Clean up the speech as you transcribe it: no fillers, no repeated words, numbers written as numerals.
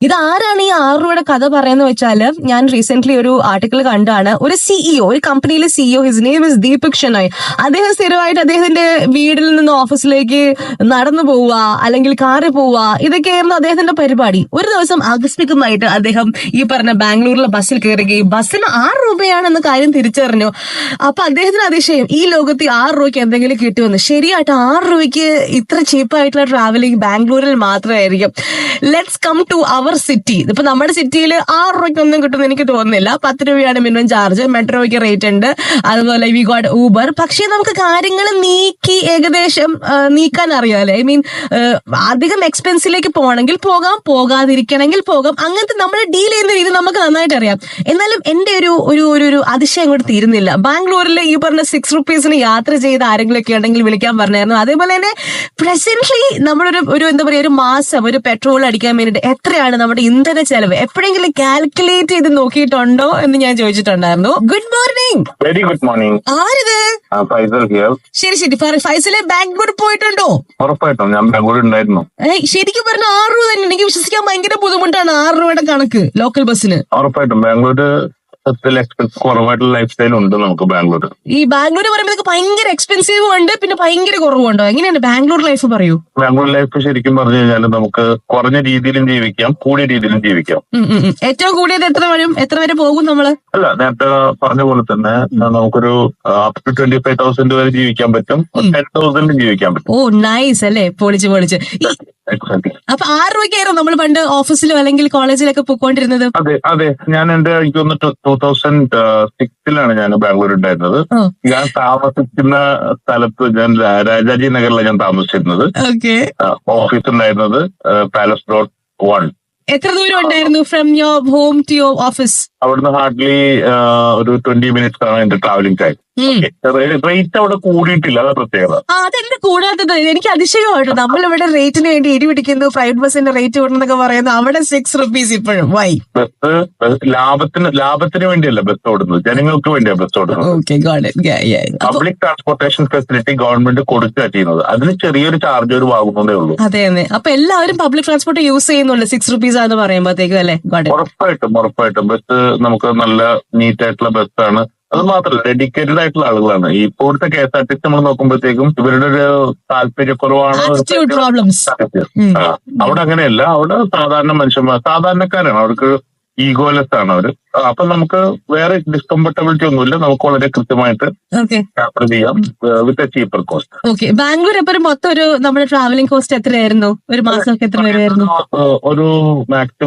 ഇത് ആരാണ് ഈ 6 രൂപയുടെ കഥ പറയുന്നത് വെച്ചാല്, ഞാൻ റീസെന്റ് ഒരു ആർട്ടിക്കിൾ കണ്ടാണ്. ഒരു സിഇഒ, ഒരു കമ്പനിയിലെ CEO, his name is Deepak Shenoy. അദ്ദേഹം സ്ഥിരമായിട്ട് അദ്ദേഹത്തിന്റെ വീട്ടിൽ നിന്ന് ഓഫീസിലേക്ക് നടന്നു പോവുക, അല്ലെങ്കിൽ കാറിൽ പോവുക, ഇതൊക്കെയായിരുന്നു അദ്ദേഹത്തിന്റെ പരിപാടി. ഒരു ദിവസം ആകസ്മികമായിട്ട് അദ്ദേഹം ഈ പറഞ്ഞ ബാംഗ്ലൂരിലെ ബസ്സിൽ കയറുകയും ബസ്സിന് 6 രൂപയാണെന്ന കാര്യം തിരിച്ചറിഞ്ഞു. അപ്പൊ അദ്ദേഹത്തിന് അതിശയം, ഈ ലോകത്ത് 6 രൂപയ്ക്ക് എന്തെങ്കിലും കിട്ടുമെന്ന്. ശരിയായിട്ട് 6 രൂപയ്ക്ക് ഇത്ര ചീപ്പായിട്ടുള്ള ട്രാവലിംഗ് ബാംഗ്ലൂരിൽ മാത്രമായിരിക്കും. Let's come to our city. ഇപ്പൊ നമ്മുടെ സിറ്റിയിൽ 6 രൂപയ്ക്കൊന്നും കിട്ടുമെന്ന് എനിക്ക് തോന്നുന്നില്ല. 10 രൂപയാണ് മിനിമം ചാർജ്, മെട്രോയ്ക്ക് റേറ്റ് ഉണ്ട്, അതുപോലെ വി ഗോട്ട് ഊബർ. പക്ഷെ നമുക്ക് കാര്യങ്ങൾ ഏകദേശം നീക്കാൻ അറിയാമല്ലേ. ഐ മീൻ, അധികം എക്സ്പെൻസിലേക്ക് പോകണമെങ്കിൽ പോകാം, പോകാതിരിക്കണമെങ്കിൽ പോകാം. അങ്ങനത്തെ നമ്മൾ ഡീൽ ചെയ്യുന്ന രീതി നമുക്ക് നന്നായിട്ട് അറിയാം. എന്നാലും എന്റെ ഒരു അതിശയം അങ്ങോട്ട് തീരുന്നില്ല. ബാംഗ്ലൂരിൽ ഈ പറഞ്ഞ 6 റുപ്പീസിന് യാത്ര ചെയ്ത് ആരെങ്കിലും ഒക്കെ ഉണ്ടെങ്കിൽ വിളിക്കാൻ പറഞ്ഞായിരുന്നു. അതേപോലെ തന്നെ പ്രസന്റ്ലി നമ്മളൊരു എന്താ പറയാ, ഒരു മാസം ഒരു പെട്രോൾ അടിക്കാൻ വേണ്ടിയിട്ട് എത്രയാണ് നമ്മുടെ ഇന്ധന ചെലവ് എപ്പോഴെങ്കിലും കാൽക്കുലേറ്റ് ചെയ്ത് നോക്കിയിട്ടുണ്ടോ എന്ന് ഞാൻ ചോദിച്ചിട്ടുണ്ടായിരുന്നു. Good morning. Very good morning. ആരിത്? ഫൈസൽ ഹിയർ. ശരി, ഫൈസലെ ബാംഗ്ലൂർ പോയിട്ടുണ്ടോ? ഉറപ്പായിട്ടും ഞാൻ ബാംഗ്ലൂർ ഉണ്ടായിരുന്നു. ശരിക്കും പറഞ്ഞ 6 രൂപ തന്നെ. എനിക്ക് വിശ്വസിക്കാൻ ഭയങ്കര ബുദ്ധിമുട്ടാണ് 6 രൂപയുടെ കണക്ക് ലോക്കൽ ബസ്സിന്. ഉറപ്പായിട്ടും ബാംഗ്ലൂര് എക്സ്പെൻസ് കുറവായിട്ടുള്ള ലൈഫ് സ്റ്റൈൽ ഉണ്ട് നമുക്ക് ബാംഗ്ലൂർ. ഈ ബാംഗ്ലൂർ പറയുമ്പോൾ ഭയങ്കര എക്സ്പെൻസീവും ഉണ്ട്, പിന്നെ ഭയങ്കര കുറവുണ്ടോ? എങ്ങനെയാണ് ബാംഗ്ലൂർ ലൈഫ് പറയൂ? ബാംഗ്ലൂർ ലൈഫ് ശരിക്കും പറഞ്ഞു കഴിഞ്ഞാൽ നമുക്ക് കുറഞ്ഞ രീതിയിലും ജീവിക്കാം, കൂടിയ രീതിയിലും ജീവിക്കാം. ഏറ്റവും കൂടിയത് എത്ര വരെ പോകും നമ്മള്? അല്ല, നേരത്തെ പറഞ്ഞ പോലെ തന്നെ നമുക്കൊരു അപ് ടു 25,000 വരെ ജീവിക്കാൻ പറ്റും, 10,000 ജീവിക്കാൻ പറ്റും. ഓ നൈസ് അല്ലേ, പൊളിച്ച്. അപ്പൊ 6 രൂപയ്ക്കായിരുന്നു നമ്മൾ പണ്ട് ഓഫീസിലോ അല്ലെങ്കിൽ കോളേജിലൊക്കെ പോയിക്കൊണ്ടിരുന്നത്? അതെ. ഞാൻ എനിക്ക് തോന്നുന്നു 2006 ഞാൻ ബാംഗ്ലൂർ ഉണ്ടായിരുന്നത്. ഞാൻ താമസിക്കുന്ന സ്ഥലത്ത് ഞാൻ രാജാജി നഗറിലാണ് ഞാൻ താമസിച്ചിരുന്നത്. ഓഫീസ് ഉണ്ടായിരുന്നത് പാലസ് റോഡ് 1. എത്ര ദൂരം ഉണ്ടായിരുന്നു from your home to your office? അവിടുന്ന് ഹാർഡ്ലി ഒരു 20 മിനിറ്റ്സ് ആണ് എന്റെ ട്രാവലിംഗ് ടൈം. റേറ്റ് അവിടെ കൂടിയിട്ടില്ല, അതാ പ്രത്യേകത. അതെന്താ കൂടാത്തത്? എനിക്ക് അതിശയമായിട്ടോ. നമ്മളിവിടെ റേറ്റിന് വേണ്ടി ഇടിപിടിക്കുന്നു, പ്രൈവറ്റ് ബസ്സിന്റെ റേറ്റ് കൂടണമെന്നൊക്കെ പറയുന്നു. അവിടെ 6 റുപ്പീസ് ഇപ്പോഴും. വൈ? ലാഭത്തിന് വേണ്ടിയല്ല ബസ് ഓടുന്നത്, ജനങ്ങൾക്ക് വേണ്ടിയാണ് ബസ് ഓടുന്നത്. പബ്ലിക് ട്രാൻസ്പോർട്ടേഷൻ ഫെസിലിറ്റി ഗവൺമെന്റ് കൊടുക്കുക ചെയ്യുന്നത്. അതിന് ചെറിയൊരു ചാർജ് ഒരു വാങ്ങുന്നതേ ഉള്ളൂ. അതെ. അപ്പൊ എല്ലാവരും പബ്ലിക് ട്രാൻസ്പോർട്ട് യൂസ് ചെയ്യുന്നുണ്ട് 6 റുപ്പീസ് ആണെന്ന് പറയുമ്പോഴത്തേക്കും അല്ലേ? ഉറപ്പായിട്ടും ബസ് നമുക്ക് നല്ല നീറ്റ് ആയിട്ടുള്ള ബസ്സാണ്. അത് മാത്രമല്ല, ഡെഡിക്കേറ്റഡ് ആയിട്ടുള്ള ആളുകളാണ്. ഇപ്പോഴത്തെ KSRTC നമ്മൾ നോക്കുമ്പോഴത്തേക്കും ഇവരുടെ ഒരു താല്പര്യക്കുറവാണ്. അവിടെ അങ്ങനെയല്ല, അവിടെ സാധാരണ മനുഷ്യന്മാർ, സാധാരണക്കാരാണ്. അവർക്ക് ഈഗോലെസ് ആണ് അവര്. അപ്പൊ നമുക്ക് വേറെ ഡിസ്കംഫർട്ടബിലിറ്റി ഒന്നുമില്ല. നമുക്ക് വളരെ കൃത്യമായിട്ട് യാത്ര ചെയ്യാം with a cheaper cost. Bangalore എപ്പോഴും മൊത്തം നമ്മുടെ ട്രാവലിംഗ് കോസ്റ്റ് എത്രയായിരുന്നു? ഒരു മാസമൊക്കെ എത്ര വരുമായിരുന്നു? ഒരു മാക്സിമം